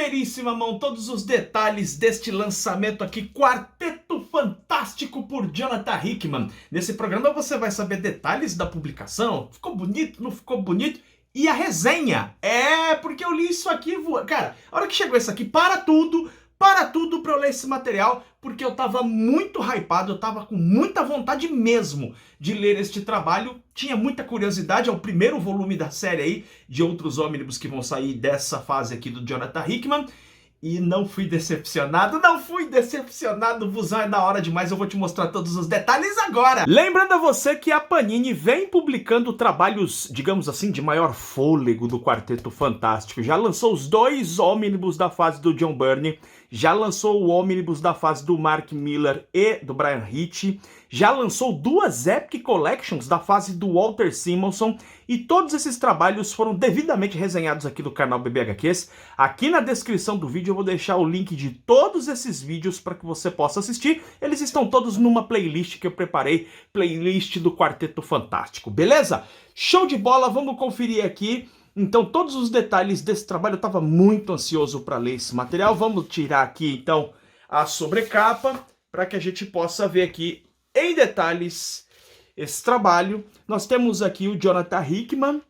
primeiríssima mão todos os detalhes deste lançamento aqui, Quarteto Fantástico por Jonathan Hickman. Nesse programa você vai saber detalhes da publicação, ficou bonito, não ficou bonito, e a resenha. Porque eu li isso aqui, cara, a hora que chegou isso aqui, para tudo pra eu ler esse material, porque eu tava muito hypado, eu tava com muita vontade mesmo de ler este trabalho, tinha muita curiosidade, é o primeiro volume da série aí, de outros ônibus que vão sair dessa fase aqui do Jonathan Hickman, e não fui decepcionado, o Busão é da hora demais, eu vou te mostrar todos os detalhes agora. Lembrando a você que a Panini vem publicando trabalhos, digamos assim, de maior fôlego do Quarteto Fantástico. Já lançou os 2 ônibus da fase do John Byrne, já lançou o ônibus da fase do Mark Millar e do Brian Hitch, já lançou 2 Epic Collections da fase do Walter Simonson, e todos esses trabalhos foram devidamente resenhados aqui no canal BBHQs. Aqui na descrição do vídeo eu vou deixar o link de todos esses vídeos para que você possa assistir. Eles estão todos numa playlist que eu preparei, playlist do Quarteto Fantástico, beleza? Show de bola, vamos conferir aqui. Então, todos os detalhes desse trabalho, eu estava muito ansioso para ler esse material. Vamos tirar aqui, então, a sobrecapa, para que a gente possa ver aqui, em detalhes, esse trabalho. Nós temos aqui o Jonathan Hickman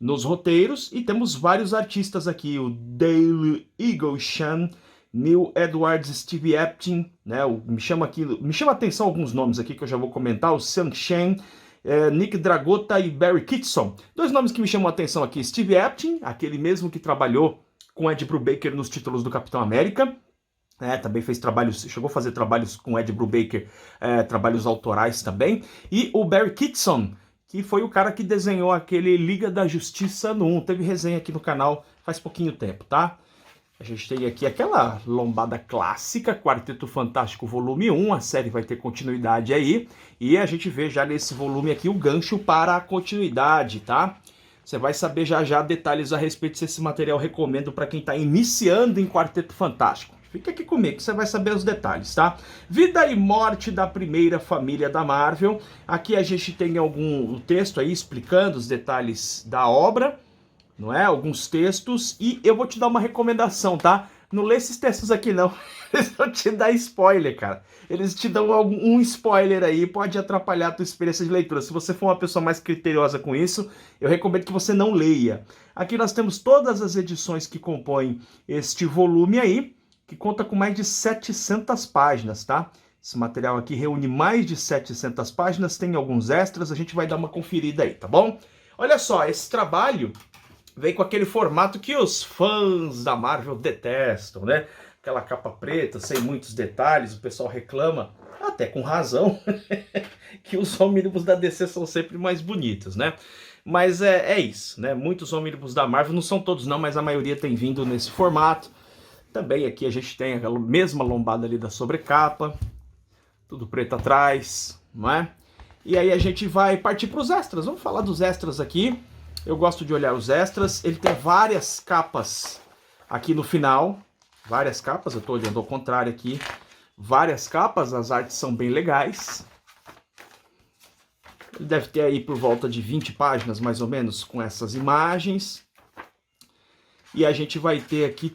nos roteiros, e temos vários artistas aqui, o Dale Eaglesham, Neil Edwards, Steve Epting, né? Me chama a atenção alguns nomes aqui que eu já vou comentar, o Sung Shen, Nick Dragotta e Barry Kitson. 2 nomes que me chamam a atenção aqui, Steve Epting, aquele mesmo que trabalhou com Ed Brubaker nos títulos do Capitão América, também fez trabalhos, chegou a fazer trabalhos com Ed Brubaker, trabalhos autorais também, e o Barry Kitson, que foi o cara que desenhou aquele Liga da Justiça no 1, teve resenha aqui no canal faz pouquinho tempo, tá? A gente tem aqui aquela lombada clássica, Quarteto Fantástico volume 1, a série vai ter continuidade aí, e a gente vê já nesse volume aqui o gancho para a continuidade, tá? Você vai saber já detalhes a respeito se esse material recomendo para quem está iniciando em Quarteto Fantástico. Fica aqui comigo que você vai saber os detalhes, tá? Vida e morte da primeira família da Marvel. Aqui a gente tem algum texto aí explicando os detalhes da obra, não é? Alguns textos, e eu vou te dar uma recomendação, tá? Não lê esses textos aqui não, eles vão te dar spoiler, cara. Eles te dão um spoiler aí, pode atrapalhar a tua experiência de leitura. Se você for uma pessoa mais criteriosa com isso, eu recomendo que você não leia. Aqui nós temos todas as edições que compõem este volume aí, que conta com mais de 700 páginas, tá? Esse material aqui reúne mais de 700 páginas, tem alguns extras, a gente vai dar uma conferida aí, tá bom? Olha só, esse trabalho vem com aquele formato que os fãs da Marvel detestam, né? Aquela capa preta, sem muitos detalhes, o pessoal reclama, até com razão, que os ônibus da DC são sempre mais bonitos, né? Mas é isso, né? Muitos ônibus da Marvel, não são todos não, mas a maioria tem vindo nesse formato. Também aqui a gente tem aquela mesma lombada ali da sobrecapa, tudo preto atrás, não é? E aí a gente vai partir para os extras, vamos falar dos extras aqui. Eu gosto de olhar os extras, ele tem várias capas aqui no final, várias capas, eu estou olhando ao contrário aqui, várias capas, as artes são bem legais. Ele deve ter aí por volta de 20 páginas mais ou menos com essas imagens. E a gente vai ter aqui,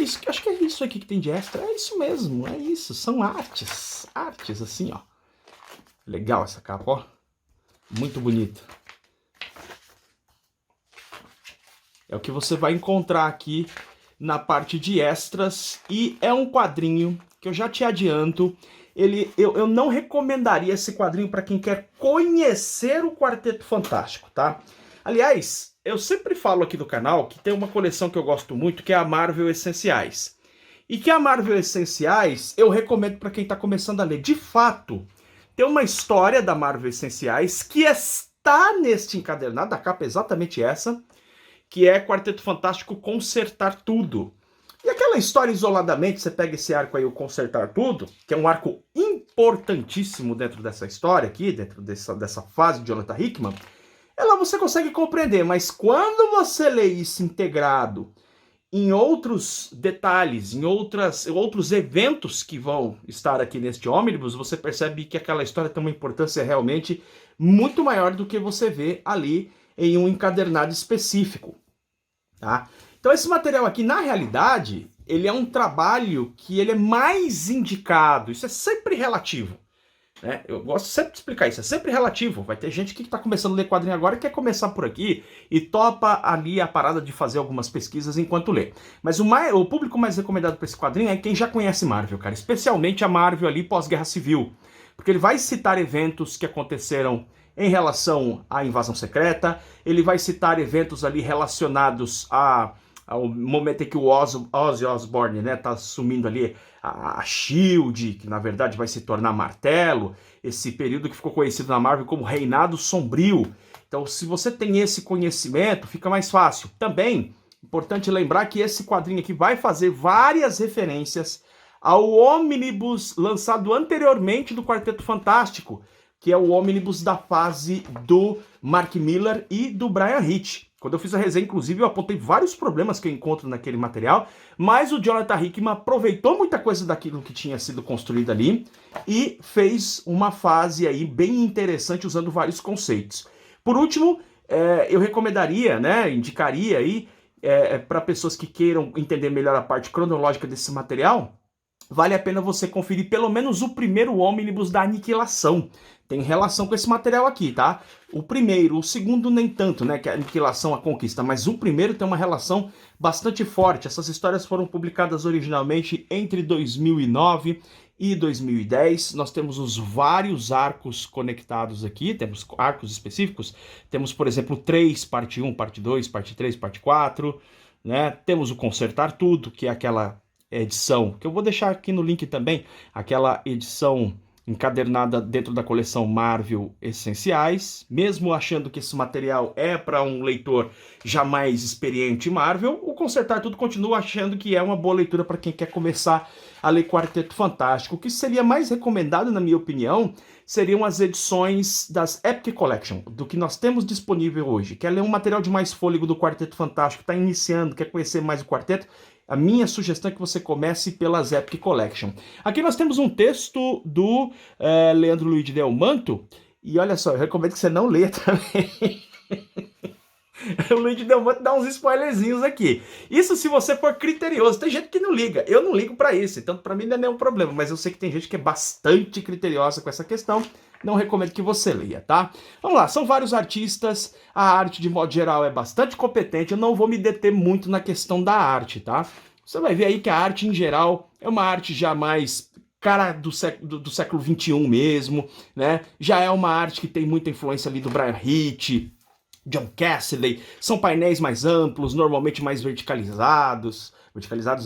isso, acho que é isso aqui que tem de extra, é isso mesmo, é isso, são artes assim, ó. Legal essa capa, ó, muito bonita. É o que você vai encontrar aqui na parte de extras, e é um quadrinho que eu já te adianto, eu não recomendaria esse quadrinho para quem quer conhecer o Quarteto Fantástico, tá? Aliás, eu sempre falo aqui no canal que tem uma coleção que eu gosto muito, que é a Marvel Essenciais. E que a Marvel Essenciais eu recomendo para quem está começando a ler. De fato, tem uma história da Marvel Essenciais que está neste encadernado, a capa é exatamente essa, que é Quarteto Fantástico Consertar Tudo. E aquela história isoladamente, você pega esse arco aí, o Consertar Tudo, que é um arco importantíssimo dentro dessa história aqui, dentro dessa fase de Jonathan Hickman, ela você consegue compreender, mas quando você lê isso integrado em outros detalhes, em outros eventos que vão estar aqui neste ônibus, você percebe que aquela história tem uma importância realmente muito maior do que você vê ali em um encadernado específico, tá? Então esse material aqui, na realidade, ele é um trabalho que ele é mais indicado, isso é sempre relativo, né? Eu gosto sempre de explicar isso, é sempre relativo. Vai ter gente que está começando a ler quadrinho agora e quer começar por aqui e topa ali a parada de fazer algumas pesquisas enquanto lê. Mas o público mais recomendado para esse quadrinho é quem já conhece Marvel, cara, especialmente a Marvel ali pós-Guerra Civil, porque ele vai citar eventos que aconteceram em relação à invasão secreta, ele vai citar eventos ali relacionados ao momento em que o Ozzy Osbourne, né, tá assumindo ali a SHIELD, que na verdade vai se tornar Martelo, esse período que ficou conhecido na Marvel como Reinado Sombrio. Então, se você tem esse conhecimento, fica mais fácil. Também, importante lembrar que esse quadrinho aqui vai fazer várias referências ao ônibus lançado anteriormente do Quarteto Fantástico, que é o ônibus da fase do Mark Millar e do Bryan Hitch. Quando eu fiz a resenha, inclusive, eu apontei vários problemas que eu encontro naquele material, mas o Jonathan Hickman aproveitou muita coisa daquilo que tinha sido construído ali e fez uma fase aí bem interessante usando vários conceitos. Por último, eu recomendaria, né, indicaria aí para pessoas que queiram entender melhor a parte cronológica desse material, vale a pena você conferir pelo menos o primeiro ônibus da Aniquilação. Tem relação com esse material aqui, tá? O primeiro, o segundo nem tanto, né? Que é a Aniquilação, a Conquista. Mas o primeiro tem uma relação bastante forte. Essas histórias foram publicadas originalmente entre 2009 e 2010. Nós temos os vários arcos conectados aqui. Temos arcos específicos. Temos, por exemplo, 3, parte 1, parte 2, parte 3, parte 4. Né? Temos o Consertar Tudo, que é aquela edição, que eu vou deixar aqui no link também, aquela edição encadernada dentro da coleção Marvel Essenciais. Mesmo achando que esse material é para um leitor já mais experiente em Marvel, o Consertar Tudo continua achando que é uma boa leitura para quem quer começar a ler Quarteto Fantástico. O que seria mais recomendado, na minha opinião, seriam as edições das Epic Collection, do que nós temos disponível hoje. Quer ler um material de mais fôlego do Quarteto Fantástico, está iniciando, quer conhecer mais o quarteto? A minha sugestão é que você comece pelas Epic Collection. Aqui nós temos um texto do Leandro Luiz de Delmanto, e olha só, eu recomendo que você não leia também. O Luiz de Delmanto dá uns spoilerzinhos aqui. Isso se você for criterioso. Tem gente que não liga. Eu não ligo pra isso, então pra mim não é nenhum problema. Mas eu sei que tem gente que é bastante criteriosa com essa questão. Não recomendo que você leia, tá? Vamos lá, são vários artistas. A arte, de modo geral, é bastante competente. Eu não vou me deter muito na questão da arte, tá? Você vai ver aí que a arte, em geral, é uma arte já mais cara do século XXI mesmo, né? Já é uma arte que tem muita influência ali do Bryan Hitch, John Cassaday. São painéis mais amplos, normalmente mais verticalizados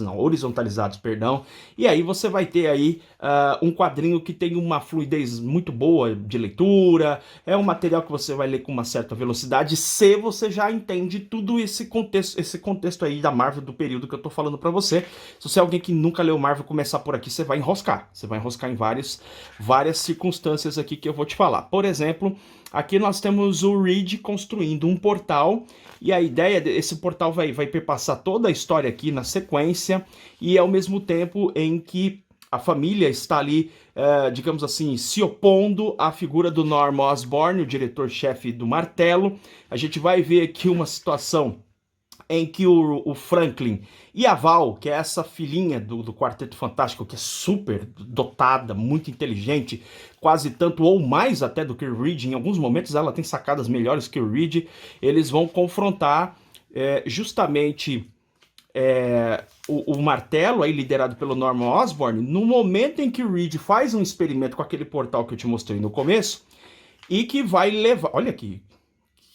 não, horizontalizados, perdão. E aí você vai ter aí um quadrinho que tem uma fluidez muito boa de leitura, é um material que você vai ler com uma certa velocidade, se você já entende tudo esse contexto aí da Marvel, do período que eu tô falando pra você. Se você é alguém que nunca leu Marvel, começar por aqui, você vai enroscar em várias circunstâncias aqui que eu vou te falar. Por exemplo, aqui nós temos o Reed construindo um portal, e a ideia desse portal vai perpassar toda a história aqui na sequência, e ao mesmo tempo em que a família está ali, digamos assim, se opondo à figura do Norm Osborn, o diretor-chefe do Martelo. A gente vai ver aqui uma situação em que o Franklin e a Val, que é essa filhinha do Quarteto Fantástico, que é super dotada, muito inteligente, quase tanto ou mais até do que o Reed, em alguns momentos ela tem sacadas melhores que o Reed, eles vão confrontar justamente o Martelo, aí liderado pelo Norman Osborn, no momento em que o Reed faz um experimento com aquele portal que eu te mostrei no começo, e que vai levar... Olha aqui,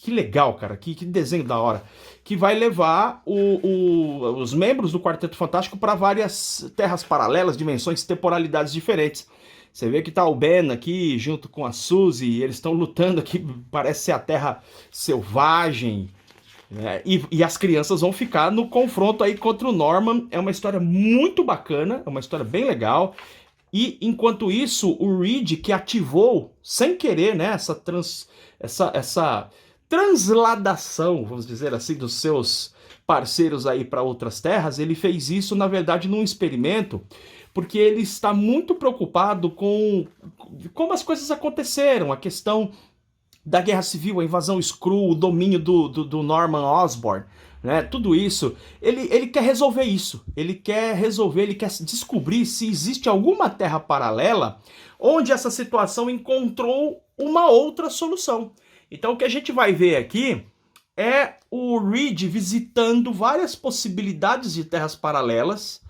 que legal, cara, que desenho da hora. Que vai levar os membros do Quarteto Fantástico para várias terras paralelas, dimensões, temporalidades diferentes. Você vê que tá o Ben aqui, junto com a Suzy, eles estão lutando aqui, parece ser a Terra Selvagem, né? E as crianças vão ficar no confronto aí contra o Norman. É uma história muito bacana, é uma história bem legal. E, enquanto isso, o Reed, que ativou, sem querer, né, essa transladação, vamos dizer assim, dos seus parceiros aí para outras terras, ele fez isso, na verdade, num experimento, porque ele está muito preocupado com como as coisas aconteceram, a questão da Guerra Civil, a invasão Skrull, o domínio do Norman Osborn, né, tudo isso, ele quer resolver isso. Ele quer resolver, ele quer descobrir se existe alguma terra paralela onde essa situação encontrou uma outra solução. Então o que a gente vai ver aqui é o Reed visitando várias possibilidades de terras paralelas,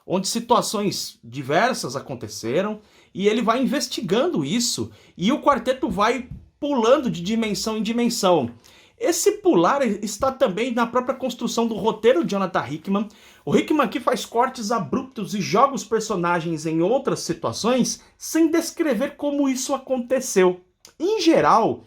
onde situações diversas aconteceram, e ele vai investigando isso, e o quarteto vai pulando de dimensão em dimensão. Esse pular está também na própria construção do roteiro de Jonathan Hickman. O Hickman aqui faz cortes abruptos e joga os personagens em outras situações sem descrever como isso aconteceu. Em geral,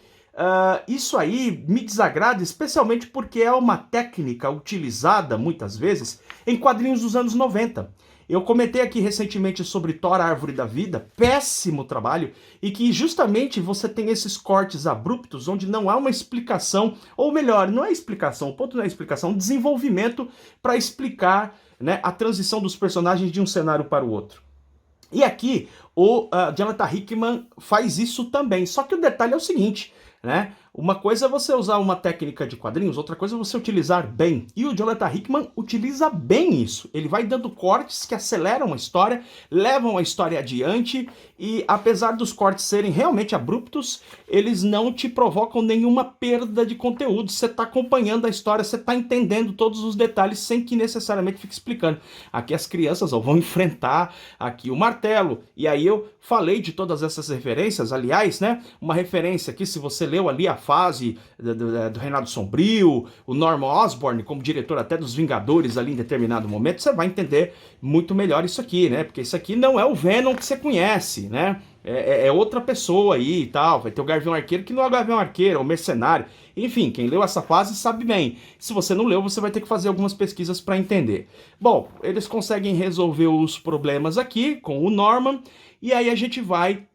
isso aí me desagrada, especialmente porque é uma técnica utilizada, muitas vezes, em quadrinhos dos anos 90. Eu comentei aqui recentemente sobre Thor, a Árvore da Vida, péssimo trabalho, e que justamente você tem esses cortes abruptos onde não há uma explicação, ou melhor, não é explicação, o ponto não é explicação, desenvolvimento para explicar, né, a transição dos personagens de um cenário para o outro. E aqui o Jonathan Hickman faz isso também, só que o detalhe é o seguinte, né? Uma coisa é você usar uma técnica de quadrinhos, outra coisa é você utilizar bem. E o Jonathan Hickman utiliza bem isso. Ele vai dando cortes que aceleram a história, levam a história adiante, e apesar dos cortes serem realmente abruptos, eles não te provocam nenhuma perda de conteúdo. Você está acompanhando a história, você está entendendo todos os detalhes sem que necessariamente fique explicando. Aqui as crianças vão enfrentar aqui o martelo. E aí eu falei de todas essas referências, aliás, né? Uma referência aqui, se você leu ali a fase do Reinado Sombrio, o Norman Osborn como diretor até dos Vingadores ali em determinado momento, você vai entender muito melhor isso aqui, né? Porque isso aqui não é o Venom que você conhece, né? É outra pessoa aí e tal. Vai ter o Gavião Arqueiro que não é o Gavião Arqueiro, é o Mercenário. Enfim, quem leu essa fase sabe bem. Se você não leu, você vai ter que fazer algumas pesquisas para entender. Bom, eles conseguem resolver os problemas aqui com o Norman, e aí a gente vai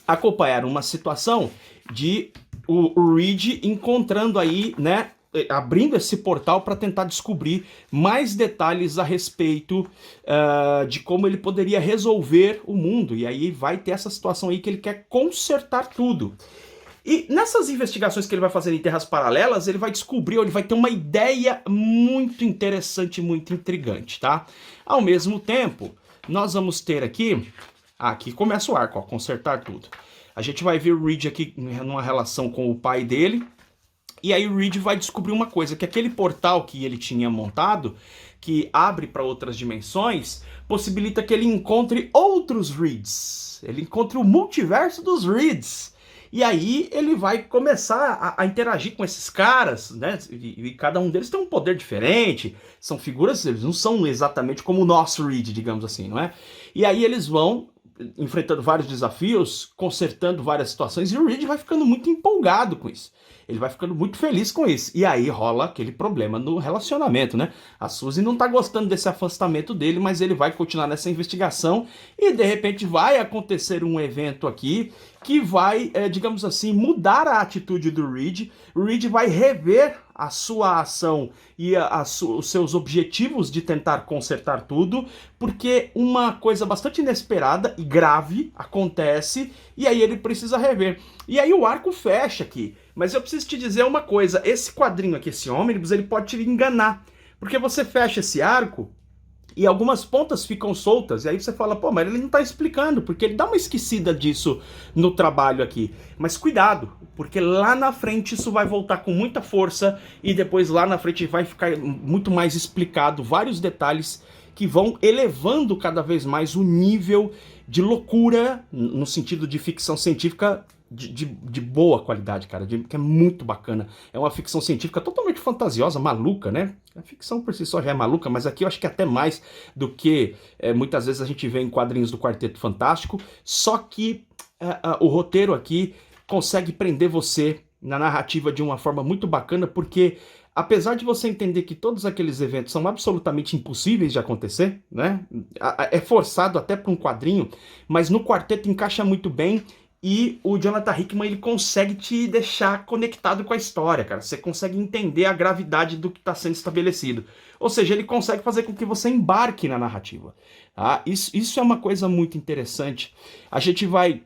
acompanhar uma situação de o Reed encontrando aí, né, abrindo esse portal para tentar descobrir mais detalhes a respeito de como ele poderia resolver o mundo. E aí vai ter essa situação aí que ele quer consertar tudo. E nessas investigações que ele vai fazer em terras paralelas, ele vai descobrir, ele vai ter uma ideia muito interessante, muito intrigante, tá? Ao mesmo tempo, nós vamos ter aqui começa o arco, ó, consertar tudo. A gente vai ver o Reed aqui numa relação com o pai dele, e aí o Reed vai descobrir uma coisa, que aquele portal que ele tinha montado, que abre para outras dimensões, possibilita que ele encontre outros Reeds. Ele encontre o multiverso dos Reeds. E aí ele vai começar a interagir com esses caras, né? E cada um deles tem um poder diferente. São figuras, eles não são exatamente como o nosso Reed, digamos assim, não é? E aí eles vão enfrentando vários desafios, consertando várias situações, e o Reed vai ficando muito empolgado com isso. Ele vai ficando muito feliz com isso. E aí rola aquele problema no relacionamento, né? A Suzy não tá gostando desse afastamento dele, mas ele vai continuar nessa investigação e de repente vai acontecer um evento aqui que vai, digamos assim, mudar a atitude do Reed. O Reed vai rever a sua ação e os seus objetivos de tentar consertar tudo, porque uma coisa bastante inesperada e grave acontece, e aí ele precisa rever. E aí o arco fecha aqui. Mas eu preciso te dizer uma coisa, esse quadrinho aqui, esse ônibus, ele pode te enganar, porque você fecha esse arco e algumas pontas ficam soltas, e aí você fala, pô, mas ele não tá explicando, porque ele dá uma esquecida disso no trabalho aqui. Mas cuidado, porque lá na frente isso vai voltar com muita força, e depois lá na frente vai ficar muito mais explicado, vários detalhes que vão elevando cada vez mais o nível de loucura, no sentido de ficção científica, de boa qualidade, cara, que é muito bacana. É uma ficção científica totalmente fantasiosa, maluca, né? A ficção por si só já é maluca, mas aqui eu acho que até mais do que muitas vezes a gente vê em quadrinhos do Quarteto Fantástico, só que o roteiro aqui consegue prender você na narrativa de uma forma muito bacana, porque apesar de você entender que todos aqueles eventos são absolutamente impossíveis de acontecer, né? É forçado até para um quadrinho, mas no quarteto encaixa muito bem. E o Jonathan Hickman, ele consegue te deixar conectado com a história, cara. Você consegue entender a gravidade do que está sendo estabelecido. Ou seja, ele consegue fazer com que você embarque na narrativa. Tá? Isso é uma coisa muito interessante. A gente vai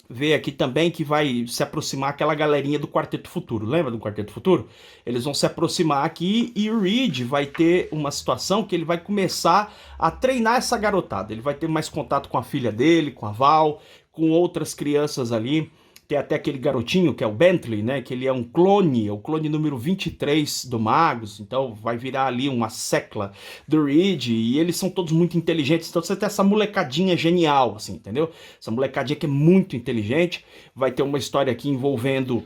ver aqui também que vai se aproximar aquela galerinha do Quarteto Futuro. Lembra do Quarteto Futuro? Eles vão se aproximar aqui e o Reed vai ter uma situação que ele vai começar a treinar essa garotada. Ele vai ter mais contato com a filha dele, com a Val, com outras crianças ali. Tem até aquele garotinho que é o Bentley, né? Que ele é o clone número 23 do Magus. Então vai virar ali uma secla do Reed. E eles são todos muito inteligentes. Então você tem essa molecadinha genial, assim, entendeu? Essa molecadinha que é muito inteligente. Vai ter uma história aqui envolvendo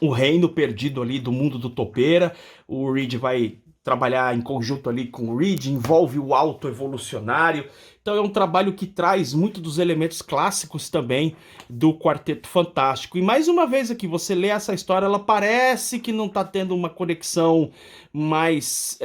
o reino perdido ali do mundo do Topeira. O Reed vai trabalhar em conjunto ali com o Reed, envolve o autoevolucionário. Então é um trabalho que traz muito dos elementos clássicos também do Quarteto Fantástico. E mais uma vez aqui, você lê essa história, ela parece que não está tendo uma conexão mais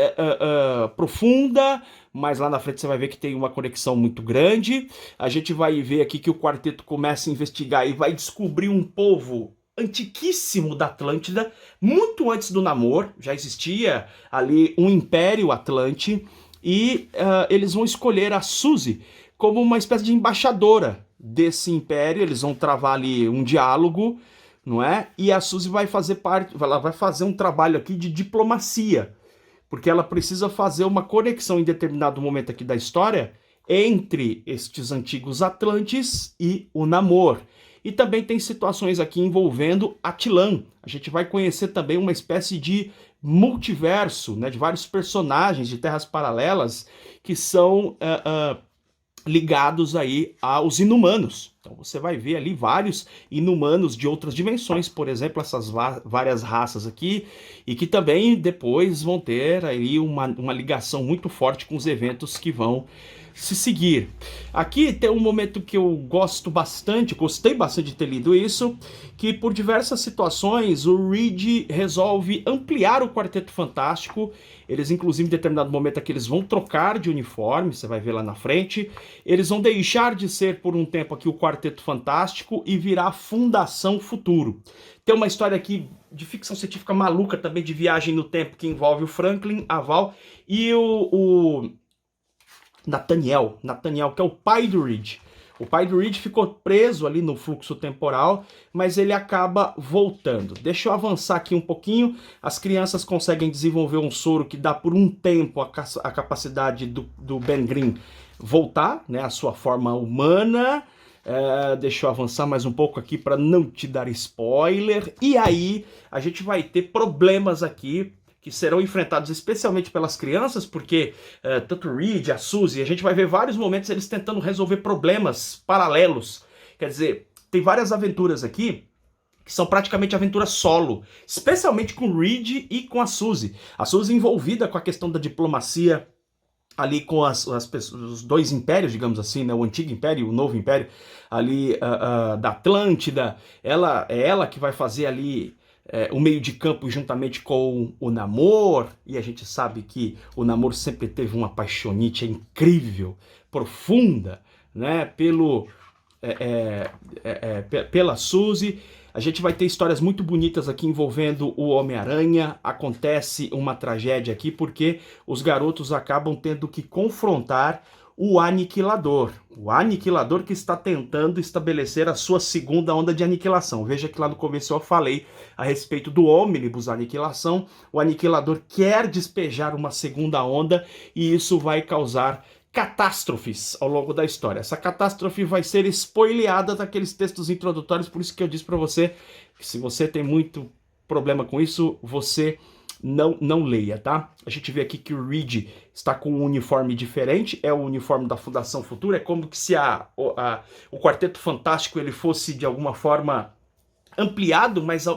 profunda, mas lá na frente você vai ver que tem uma conexão muito grande. A gente vai ver aqui que o quarteto começa a investigar e vai descobrir um povo antiquíssimo da Atlântida, muito antes do Namor. Já existia ali um Império Atlante, e eles vão escolher a Suzy como uma espécie de embaixadora desse império. Eles vão travar ali um diálogo, não é? E a Suzy vai fazer parte, ela vai fazer um trabalho aqui de diplomacia, porque ela precisa fazer uma conexão em determinado momento aqui da história entre estes antigos Atlantes e o Namor. E também tem situações aqui envolvendo Attilan. A gente vai conhecer também uma espécie de multiverso, né, de vários personagens de terras paralelas que são ligados aí aos inumanos. Então você vai ver ali vários inumanos de outras dimensões, por exemplo, essas várias raças aqui, e que também depois vão ter aí uma ligação muito forte com os eventos que vão se seguir. Aqui tem um momento que eu gostei bastante de ter lido isso, que por diversas situações o Reed resolve ampliar o Quarteto Fantástico. Eles, inclusive, em determinado momento aqui, eles vão trocar de uniforme, você vai ver lá na frente. Eles vão deixar de ser, por um tempo aqui, o Quarteto Fantástico e virar a Fundação Futuro. Tem uma história aqui de ficção científica maluca também, de viagem no tempo, que envolve o Franklin, a Val e o Nathaniel, que é o pai do Reed. O pai do Reed ficou preso ali no fluxo temporal, mas ele acaba voltando. Deixa eu avançar aqui um pouquinho. As crianças conseguem desenvolver um soro que dá por um tempo a capacidade do Ben Grimm voltar, né, à sua forma humana. Deixa eu avançar mais um pouco aqui para não te dar spoiler. E aí a gente vai ter problemas aqui que serão enfrentados especialmente pelas crianças, porque tanto o Reed, a Suzy, a gente vai ver vários momentos eles tentando resolver problemas paralelos. Quer dizer, tem várias aventuras aqui que são praticamente aventuras solo, especialmente com o Reed e com a Suzy. A Suzy envolvida com a questão da diplomacia ali com os dois impérios, digamos assim, né? O antigo império e o novo império ali da Atlântida. Ela que vai fazer ali o meio de campo juntamente com o Namor, e a gente sabe que o Namor sempre teve uma paixonite incrível, profunda, né, pela Suzy. A gente vai ter histórias muito bonitas aqui envolvendo o Homem-Aranha. Acontece uma tragédia aqui porque os garotos acabam tendo que confrontar o Aniquilador. O Aniquilador que está tentando estabelecer a sua segunda onda de aniquilação. Veja que lá no começo eu falei a respeito do Omnibus Aniquilação. O Aniquilador quer despejar uma segunda onda e isso vai causar catástrofes ao longo da história. Essa catástrofe vai ser spoileada daqueles textos introdutórios, por isso que eu disse para você que se você tem muito problema com isso, você não leia, tá? A gente vê aqui que o Reed está com um uniforme diferente, é o uniforme da Fundação Futura, é como que se o Quarteto Fantástico ele fosse de alguma forma ampliado, mas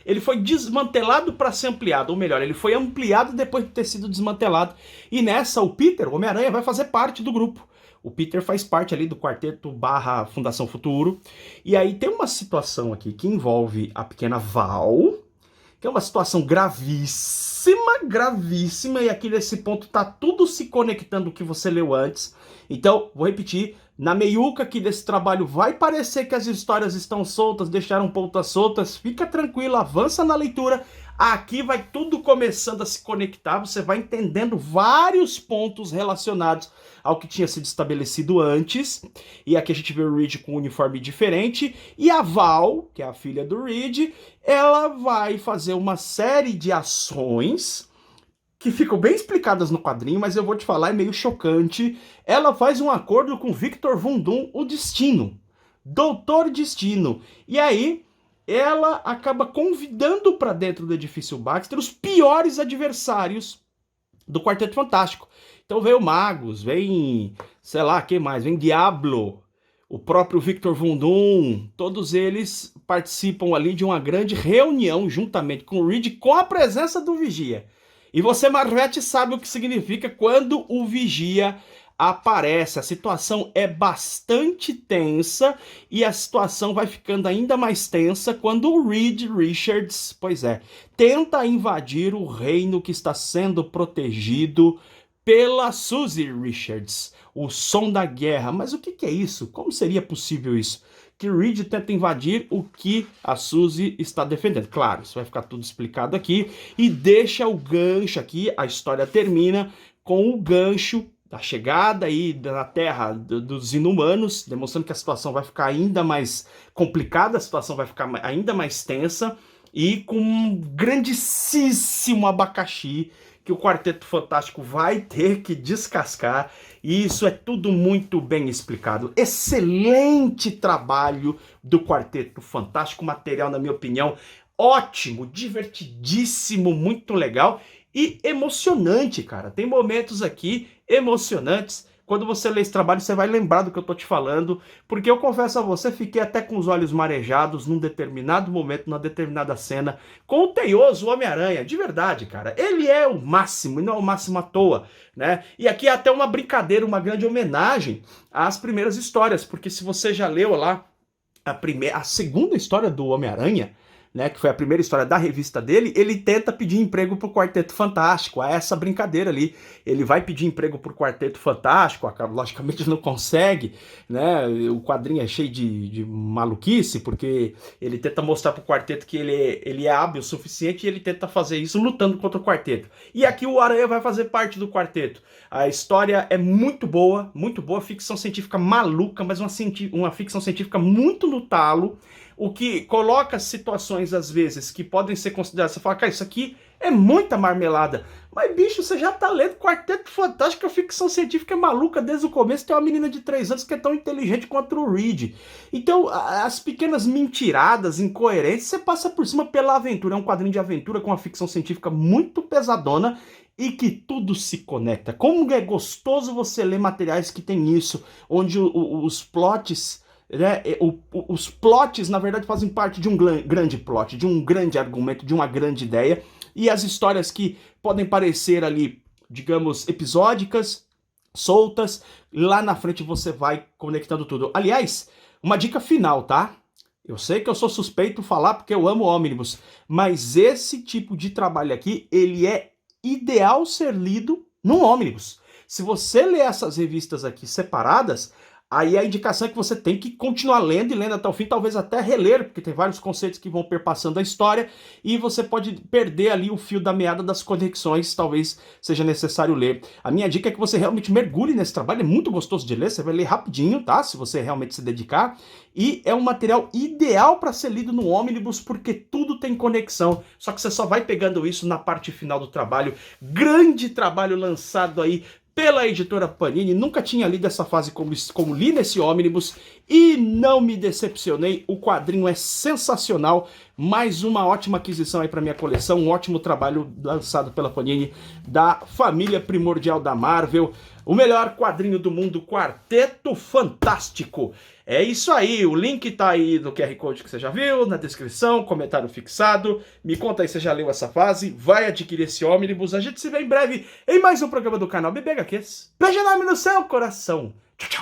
ele foi desmantelado para ser ampliado, ou melhor, ele foi ampliado depois de ter sido desmantelado. E nessa, o Peter, o Homem-Aranha, vai fazer parte do grupo. O Peter faz parte ali do quarteto / Fundação Futuro. E aí tem uma situação aqui que envolve a pequena Val, que é uma situação gravíssima, e aqui nesse ponto tá tudo se conectando o que você leu antes. Então, vou repetir, na meiuca aqui desse trabalho vai parecer que as histórias estão soltas, deixaram pontas soltas, fica tranquilo, avança na leitura, Aqui vai tudo começando a se conectar, você vai entendendo vários pontos relacionados ao que tinha sido estabelecido antes. E aqui a gente vê o Reed com um uniforme diferente. E a Val, que é a filha do Reed, ela vai fazer uma série de ações que ficam bem explicadas no quadrinho, mas eu vou te falar, é meio chocante. Ela faz um acordo com Victor Von Doom, o Destino. Doutor Destino. E aí, ela acaba convidando para dentro do edifício Baxter os piores adversários do Quarteto Fantástico. Então vem o Magus, vem, sei lá, quem mais? Vem Diablo, o próprio Victor Von Doom, todos eles participam ali de uma grande reunião juntamente com o Reed, com a presença do Vigia. E você, Marvete, sabe o que significa quando o Vigia aparece. A situação é bastante tensa e a situação vai ficando ainda mais tensa quando o Reed Richards, pois é, tenta invadir o reino que está sendo protegido pela Suzy Richards, o Som da Guerra. Mas o que é isso? Como seria possível isso? Que Reed tenta invadir o que a Suzy está defendendo. Claro, isso vai ficar tudo explicado aqui. E deixa o gancho aqui, a história termina com o gancho da chegada aí na Terra dos Inumanos, demonstrando que a situação vai ficar ainda mais complicada, a situação vai ficar ainda mais tensa, e com um grandíssimo abacaxi que o Quarteto Fantástico vai ter que descascar, e isso é tudo muito bem explicado. Excelente trabalho do Quarteto Fantástico, material, na minha opinião, ótimo, divertidíssimo, muito legal e emocionante, cara. Tem momentos aqui emocionantes. Quando você lê esse trabalho, você vai lembrar do que eu tô te falando, porque eu confesso a você, fiquei até com os olhos marejados num determinado momento, numa determinada cena, com o teioso Homem-Aranha, de verdade, cara. Ele é o máximo, e não é o máximo à toa, né? E aqui é até uma brincadeira, uma grande homenagem às primeiras histórias, porque se você já leu lá a segunda história do Homem-Aranha, né, que foi a primeira história da revista dele, ele tenta pedir emprego pro Quarteto Fantástico, a essa brincadeira ali. Ele vai pedir emprego pro Quarteto Fantástico, logicamente não consegue, né, o quadrinho é cheio de maluquice, porque ele tenta mostrar pro Quarteto que ele é hábil o suficiente e ele tenta fazer isso lutando contra o Quarteto. E aqui o Aranha vai fazer parte do Quarteto. A história é muito boa, ficção científica maluca, mas uma ficção científica muito no talo, o que coloca situações, às vezes, que podem ser consideradas. Você fala, cara, isso aqui é muita marmelada. Mas, bicho, você já tá lendo Quarteto Fantástico, a ficção científica é maluca desde o começo. Tem uma menina de 3 anos que é tão inteligente quanto o Reed. Então, as pequenas mentiradas, incoerências, você passa por cima pela aventura. É um quadrinho de aventura com uma ficção científica muito pesadona e que tudo se conecta. Como é gostoso você ler materiais que tem isso, onde os plots... né, os plots, na verdade, fazem parte de um grande plot, de um grande argumento, de uma grande ideia, e as histórias que podem parecer ali, digamos, episódicas, soltas, lá na frente você vai conectando tudo. Aliás, uma dica final, tá? Eu sei que eu sou suspeito falar porque eu amo ônibus, mas esse tipo de trabalho aqui, ele é ideal ser lido num ônibus. Se você ler essas revistas aqui separadas, aí a indicação é que você tem que continuar lendo e lendo até o fim, talvez até reler, porque tem vários conceitos que vão perpassando a história e você pode perder ali o fio da meada das conexões, talvez seja necessário ler. A minha dica é que você realmente mergulhe nesse trabalho, é muito gostoso de ler, você vai ler rapidinho, tá? Se você realmente se dedicar. E é um material ideal para ser lido no ônibus, porque tudo tem conexão, só que você só vai pegando isso na parte final do trabalho. Grande trabalho lançado aí pela editora Panini, nunca tinha lido essa fase como li nesse ônibus e não me decepcionei, o quadrinho é sensacional, mais uma ótima aquisição aí para minha coleção, um ótimo trabalho lançado pela Panini, da família primordial da Marvel, o melhor quadrinho do mundo, Quarteto Fantástico. É isso aí, o link tá aí no QR Code que você já viu, na descrição, comentário fixado. Me conta aí se você já leu essa fase, vai adquirir esse ônibus. A gente se vê em breve em mais um programa do canal BBHQs. Beijo enorme no seu coração. Tchau, tchau.